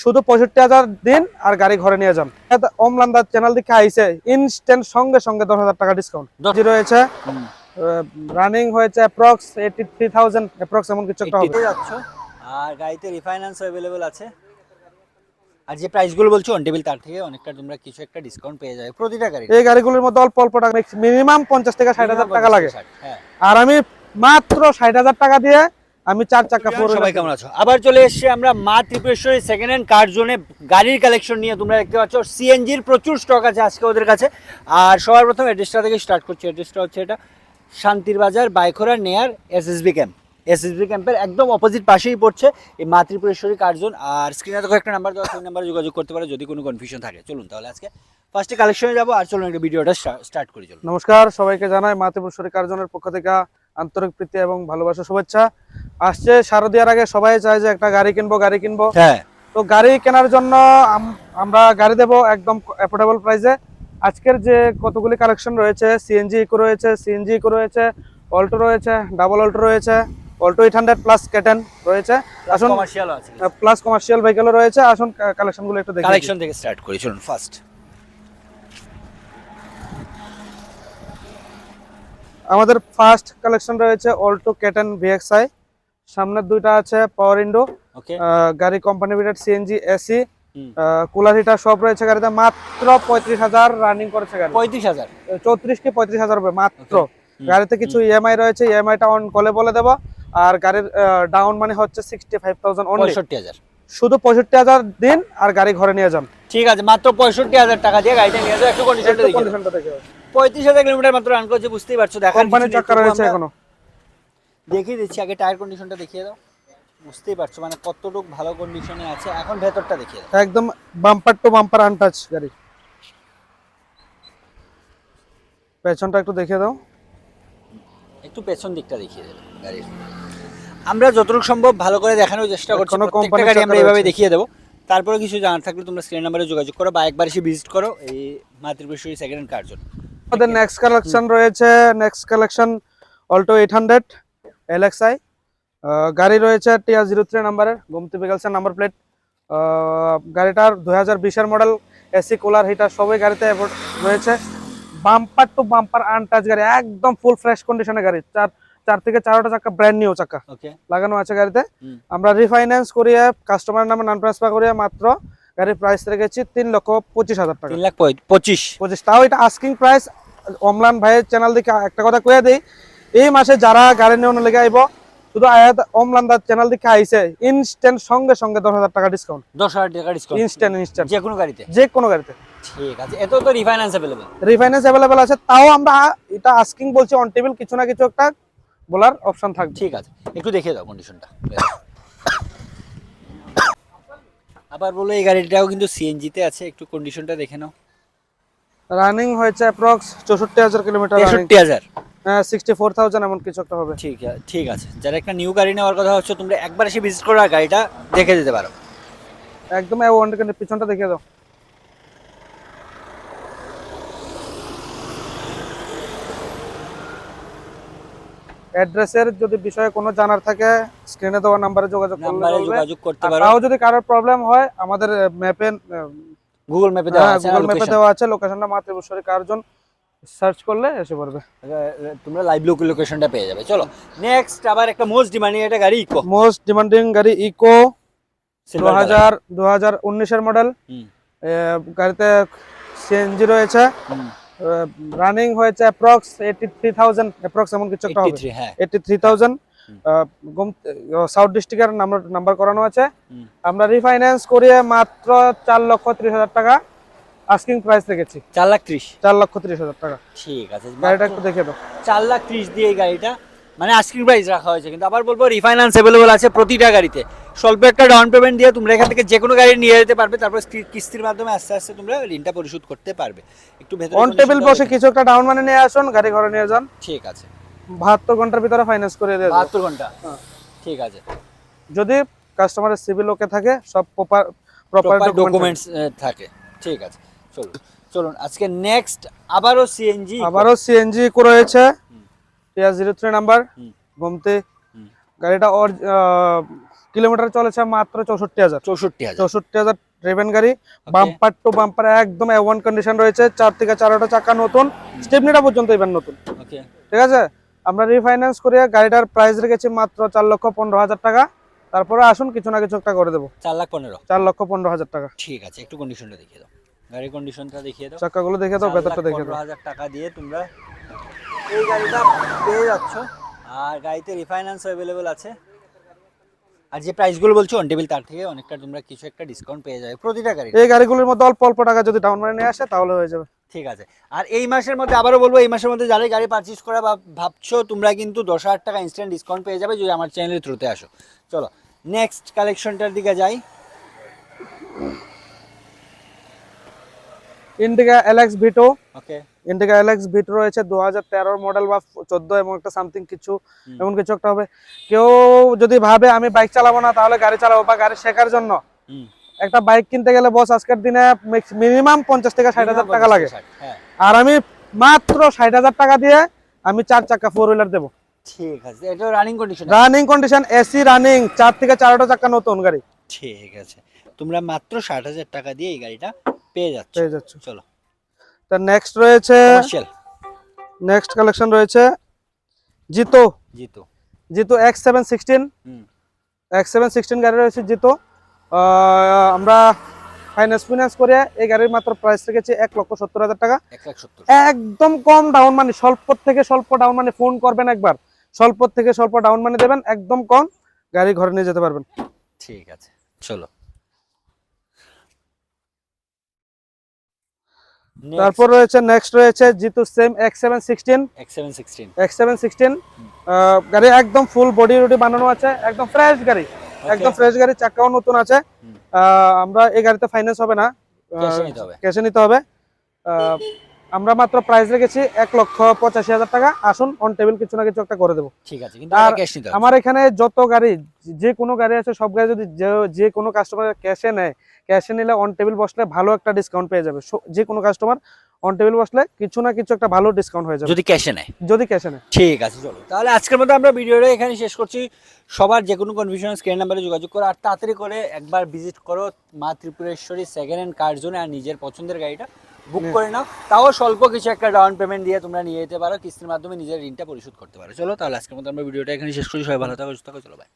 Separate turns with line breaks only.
শুধু 65,000 দিন আর গাড়ি ঘরে নিয়ে যান। ওমলান্দা চ্যানেল থেকে আইছে ইনস্ট্যান্ট সঙ্গে সঙ্গে 10,000 টাকা ডিসকাউন্ট রয়েছে। রানিং হয়েছে অ্যাপ্রক্স 83,000 অ্যাপ্রক্স এমন কিছু একটা হবে।
যাচ্ছ আর গাড়িতে রিফাইন্যান্স अवेलेबल আছে। আর যে প্রাইসগুলো বলছো অন টেবিল তার থেকে অনেকটা তোমরা কিছু একটা ডিসকাউন্ট পেয়ে যাবে প্রতিটা গাড়ি।
এই গাড়িগুলোর মধ্যে অল্প অল্প টাকা মিনিমাম 50 থেকে 60,000 টাকা লাগে।
হ্যাঁ,
আর আমি মাত্র 60,000 টাকা দিয়ে আমি 4 চাকা ফোর।
সবাই কেমন আছো? আবার চলে এসেছি আমরা মা ত্রিপুরেশ্বরী সেকেন্ড হ্যান্ড কার জোনে গাড়ির কালেকশন নিয়ে। তোমরা দেখতে পাচ্ছ সিএনজির প্রচুর স্টক আছে আজকে ওদের কাছে। আর সবার প্রথম অ্যাড্রেসটা থেকে স্টার্ট করছি। অ্যাড্রেসটা হচ্ছে এটা শান্তির বাজার বাইখোরা নেয়ার এসএসবি ক্যাম্প। এসএসবি ক্যাম্পের একদম অপোজিট পাশেই পড়ছে এই মা ত্রিপুরেশ্বরী কার জোন। আর স্ক্রিনে তো একটা নাম্বার দেওয়া, সেই নাম্বারে যোগাযোগ করতে পারো যদি কোনো কনফিউশন থাকে। চলুন তাহলে আজকে ফার্স্টে কালেকশনে যাবো আর চলুন একটা ভিডিওটা স্টার্ট করি। চলুন।
নমস্কার সবাইকে জানাই মা ত্রিপুরেশ্বরী কার জোনের পক্ষ থেকে আন্তরিক প্রীতি এবং ভালোবাসা শুভেচ্ছা। আসছে শারদীয়ার আগে সবাই চায় যে একটা গাড়ি কিনবো।
হ্যাঁ,
তো গাড়ি কেনার জন্য আমরা গাড়ি দেবো একদম অ্যাফোর্ডেবল প্রাইসে। আজকের যে কতগুলি কালেকশন রয়েছে, সিএনজি ইকো রয়েছে, অল্টো রয়েছে, ডাবল অল্টো রয়েছে, অল্টো 800 প্লাস কেটেন রয়েছে, আসুন
কমার্শিয়াল আছে,
প্লাস কমার্শিয়াল ভেহিকেলও রয়েছে। আসুন কালেকশনগুলো একটু দেখি।
কালেকশন থেকে স্টার্ট করি। চলুন। ফার্স্ট
আমাদের ফার্স্ট কালেকশন রয়েছে অল্টো কেটেন ভিএক্সআই। সামনের দুইটা আছে পাওয়ার উইন্ডো।
ওকে,
গাড়ি company fitted CNG AC, cooler heater সব রয়েছে গাড়িতে। মাত্র 35,000 রানিং করেছে গাড়ি।
35,000,
34 কি 35,000 হবে মাত্র। গাড়িতে কিছু ইএমআই রয়েছে, ইএমআইটা অন কলে বলে দেবো। আর গাড়ির ডাউন মানে হচ্ছে 65,000 অনলি।
65,000,
শুধু 65,000 দিন আর গাড়ি ঘরে নিয়ে যান।
ঠিক আছে, মাত্র 65,000 টাকা দিয়ে গাড়িটা নিয়ে যাও। একটু কন্ডিশনটা দেখি। 35,000 কিলোমিটার মাত্র রান করেছে, বুঝতেই পারছো। দেখা
কোম্পানির চাকা রয়েছে এখনো।
দেখিয়ে দিচ্ছি, আগে টায়ার কন্ডিশনটা দেখিয়ে দাও। বুঝতেই পারছো মানে কতটুকু ভালো কন্ডিশনে আছে। এখন ভেতরটা দেখিয়ে দাও।
একদম বাম্পার টু বাম্পার আনটাচ গাড়ি। পেছনটা একটু দেখিয়ে দাও।
একটু পেছন দিকটা দেখিয়ে দেবো গাড়ির। আমরা যতটুকু সম্ভব ভালো করে দেখানোর চেষ্টা করছি। প্রত্যেকটা গাড়ি আমরা এইভাবে দেখিয়ে দেবো। তারপরে কিছু জানার থাকলে তোমরা স্ক্রিন নাম্বারে যোগাযোগ করো বা একবার এসে ভিজিট করো এই মা ত্রিপুরেশ্বরী সেকেন্ড হ্যান্ড কার জোন।
আমাদের নেক্সট কালেকশন অল্টো 800 এলএক্সআই। গাড়ি রয়েছে TR03 নাম্বারের, গোমতী ভেহিকলসের নাম্বার প্লেট। গাড়িটার 2020-এর মডেল, এসি কুলার হিটার সবই গাড়িতে রয়েছে। বাম্পার টু বাম্পার আনটাচ গাড়ি, একদম ফুল ফ্রেশ কন্ডিশনের গাড়ি। চার থেকে 4টা চাকা ব্র্যান্ড নিউ চাকা লাগানো আছে গাড়িতে। আমরা রিফাইন্যান্স করিয়ে কাস্টমারের নামে নন ট্রান্সফার করিয়ে মাত্র গাড়ির প্রাইস রেখেছি 3,25,000 টাকা।
3,25,000,
তাও এটা আস্কিং প্রাইস। অমলান ভাইয়ের চ্যানেল থেকে একটা কথা কয়ে দিই, এই মাসে যারা গাড়ি নেওয়ার লেগে আইব, শুধু অমলান্দার চ্যানেল থেকে আইছে ইনস্ট্যান্ট সঙ্গে সঙ্গে 10,000 টাকা ডিসকাউন্ট।
10,000 টাকা ডিসকাউন্ট
ইনস্ট্যান্ট
যে কোনো গাড়িতে। ঠিক আছে, এত তো
রিফাইন্যান্স অ্যাভেলেবল আছে। তাও আমরা এটা আস্কিং বলছি, অন টেবিল কিছু না কিছু একটা বলার অপশন থাকবে।
ঠিক আছে, একটু দেখিয়ে দাও কন্ডিশনটা। আবার বলো এই গাড়িটাও কিন্তু সিএনজি তে আছে, একটু কন্ডিশনটা দেখে নাও।
রানিং হয়েছে অ্যাপ্রক্স 64,000 কিলোমিটার।
63,000,
64,000 এমন কিছু একটা হবে।
ঠিক আছে। যারা একটা নিউ গাড়ি নেওয়ার কথা হচ্ছে তোমরা একবার এসে ভিজিট করো আর গাড়িটা দেখে যেতে পারো।
একদম পিছনটা দেখিয়ে দাও। অ্যাড্রেসের যদি বিষয়ে কোনো জানার থাকে স্ক্রিনে দেওয়া নাম্বারে যোগাযোগ
করতে পারো।
তাও যদি কারোর প্রবলেম হয় আমাদের ম্যাপে
গুগল ম্যাপে
দেওয়া আছে লোকেশনটা মা ত্রিপুরেশ্বরী কার জোন সার্চ করলে এসে পড়বে,
তোমরা লাইভ লোকেশনটা পেয়ে যাবে। চলো নেক্সট, আবার একটা মোস্ট ডিমান্ডিং গাড়ি ইকো 2019-এর মডেল। গাড়িতে সিএনজি রয়েছে। রানিং হয়েছে অ্যাপ্রক্স 83,000 অ্যাপ্রক্স এমন কিছু একটা হবে। 83,000 সাউথ ডিস্ট্রিক্টের নাম্বার করানো আছে। আমরা রিফাইন্যান্স করিয়ে মাত্র 4,30,000 টাকা আস্কিং প্রাইস রেখেছি। 4,30,000 টাকা। ঠিক আছে,
গাড়িটা একটু দেখে দাও।
4,30,000 দিয়ে এই গাড়িটা মানে আস্কিং প্রাইস রাখা হয়েছে। কিন্তু আবার বলবো রিফাইন্যান্স अवेलेबल আছে প্রতিটা গাড়িতে। স্বল্প একটা ডাউন পেমেন্ট দিয়ে তোমরা এখান থেকে যে কোনো গাড়ি নিয়ে যেতে পারবে। তারপর কিস্তির মাধ্যমে আস্তে আস্তে তোমরা ঋণটা পরিশোধ করতে পারবে। একটু ভেতরে
অন টেবিল বসে কিছু একটা ডাউন মানে নিয়ে আসুন, গাড়ি ঘরে নিয়ে যান।
ঠিক আছে,
72 ঘন্টার ভিতরে ফাইন্যান্স করে দেব।
72 ঘন্টা। ঠিক আছে,
যদি কাস্টমারের সিভিল ওকে থাকে, সব প্রপার
ডকুমেন্টস থাকে। ঠিক আছে, চলুন আজকে নেক্সট আবারও সিএনজি
করে রয়েছে। TR03 number, Gomti. গাড়িটা কিলোমিটার চলেছে মাত্র 64,000।
64,000।
64,000 ড্রিভেন গাড়ি, বাম্পার টু বাম্পার একদম A1 কন্ডিশন রয়েছে, 4 থেকে 4টা চাকা নতুন, স্টেপনিটা পর্যন্ত ইভেন নতুন।
ওকে,
ঠিক আছে, আমরা রিফাইন্যান্স করে গাড়িটার প্রাইস রেখেছি মাত্র 4,15,000 টাকা। তারপরে আসুন কিছু না কিছু একটা করে দেবো।
4,15,000।
4,15,000 টাকা।
ঠিক আছে, একটু কন্ডিশনটা দেখিয়ে দাও, গাড়ির কন্ডিশনটা দেখিয়ে দাও।
চাকাগুলো দেখে দাও, ভেতরটা দেখে দাও।
4,15,000 টাকা দিয়ে তোমরা এই গাড়িটা পেয়ে যাচ্ছ, আর গাড়িতে রিফাইন্যান্স অ্যাভেলেবল আছে। আর যে প্রাইসগুলো বলছো অন টেবিল, তার থেকে অনেকটা তোমরা কিছু একটা ডিসকাউন্ট পেয়ে যাবে প্রতিটা গাড়ি।
এই গাড়িগুলোর মধ্যে অল্প অল্প টাকা যদি ডাউন মানি নিয়ে আসে তাহলে হয়ে যাবে।
ঠিক আছে, আর এই মাসের মধ্যে আবারও বলবো, এই মাসের মধ্যে যারাই গাড়ি পারচেজ করা ভাবছো, তোমরা কিন্তু 10,000 টাকা ইনস্ট্যান্ট ডিসকাউন্ট পেয়ে যাবে যদি আমার চ্যানেলের থ্রুতে আসো। চলো নেক্সট কালেকশনটার দিকে যাই।
Indica LX V2।
ওকে,
ইন্ডিকা LX V2 রয়েছে 2013 মডেল বা 14 এবং একটা সামথিং কিছু, এমন কিছু একটা হবে। কেউ যদি ভাবে আমি বাইক চালাবো না, তাহলে গাড়ি চালাবো বা গাড়ি শেখার জন্য একটা বাইক কিনতে গেলে বস আজকের দিনে মিনিমাম 50 থেকে 60,000 টাকা লাগে।
হ্যাঁ,
আর আমি মাত্র 60,000 টাকা দিয়ে আমি 4 চাকা 4 হুইলার দেবো।
ঠিক আছে, এটা running condition,
running condition, AC running, 4 থেকে 4টা চাকা নতুন গাড়ি।
ঠিক আছে, তোমরা মাত্র 60,000 টাকা দিয়ে এই গাড়িটা পেয়ে যাচ্ছ। চলো
তার নেক্সট রয়েছে,
কমার্শিয়াল
নেক্সট কালেকশন রয়েছে জিতো।
জিতো
জিতো X716। X716 গাড়ি রয়েছে জিতো। আমরা ফাইন্যান্স করে এই গাড়ির মাত্র প্রাইস রেখেছি 1,70,000 টাকা।
1,70,000
একদম কম ডাউন মানি, স্বল্প থেকে স্বল্প ডাউন মানি, ফোন করবেন একবার, স্বল্প থেকে স্বল্প ডাউন মানি দেবেন, একদম কম, গাড়ি ঘরে নিয়ে যেতে পারবেন।
ঠিক আছে, চলো
তারপর রয়েছে নেক্সট রয়েছে জিতু সেম X716। X716 গাড়ি একদম ফুল বডি রুডি বানানো আছে, একদম ফ্রেশ গাড়ি, একদম ফ্রেশ গাড়ি, চাকাও নতুন আছে। আমরা এই গাড়িতে ফাইন্যান্স হবে না, ক্যাশে নিতে হবে। আমরা মাত্র প্রাইস রেখেছি 1,85,000 টাকা। আসুন অন টেবিল কিছু না কিছু একটা করে দেবো।
ঠিক আছে, কিন্তু
আর
ক্যাশ নিতে হবে।
আমার এখানে যত গাড়ি, যে কোনো গাড়ি আছে, সব গাড়ি যদি যে কোনো কাস্টমার ক্যাশে নেয়, ক্যাশে নিলে অন টেবিল বসলে ভালো একটা ডিসকাউন্ট পেয়ে যাবে। যে কোনো কাস্টমার অন টেবিল বসলে কিছু না কিছু একটা ভালো ডিসকাউন্ট হয়ে যাবে
যদি ক্যাশে নেয়,
যদি ক্যাশে নেয়।
ঠিক আছে, চলো তাহলে আজকের মতো আমরা ভিডিওটা এখানে শেষ করছি। সবার যে কোনো কনফিউশন স্ক্রিন নাম্বারে যোগাযোগ করো, আর তাড়াতাড়ি করে একবার ভিজিট করো মা ত্রিপুরেশ্বরী সেকেন্ড হ্যান্ড কার জোনে, আর নিজের পছন্দের গাড়িটা বুক করে নাও। তাও স্বল্প কিছু একটা ডাউন পেমেন্ট দিয়ে তোমরা নিয়ে যেতে পারো, কিস্তির মাধ্যমে নিজের ঋণটা পরিশোধ করতে পারো। চলো তাহলে আজকের মতো আমরা ভিডিওটা এখানে শেষ করি। সবাই ভালো থাকো, সুস্থ থাকো, চলো বাই।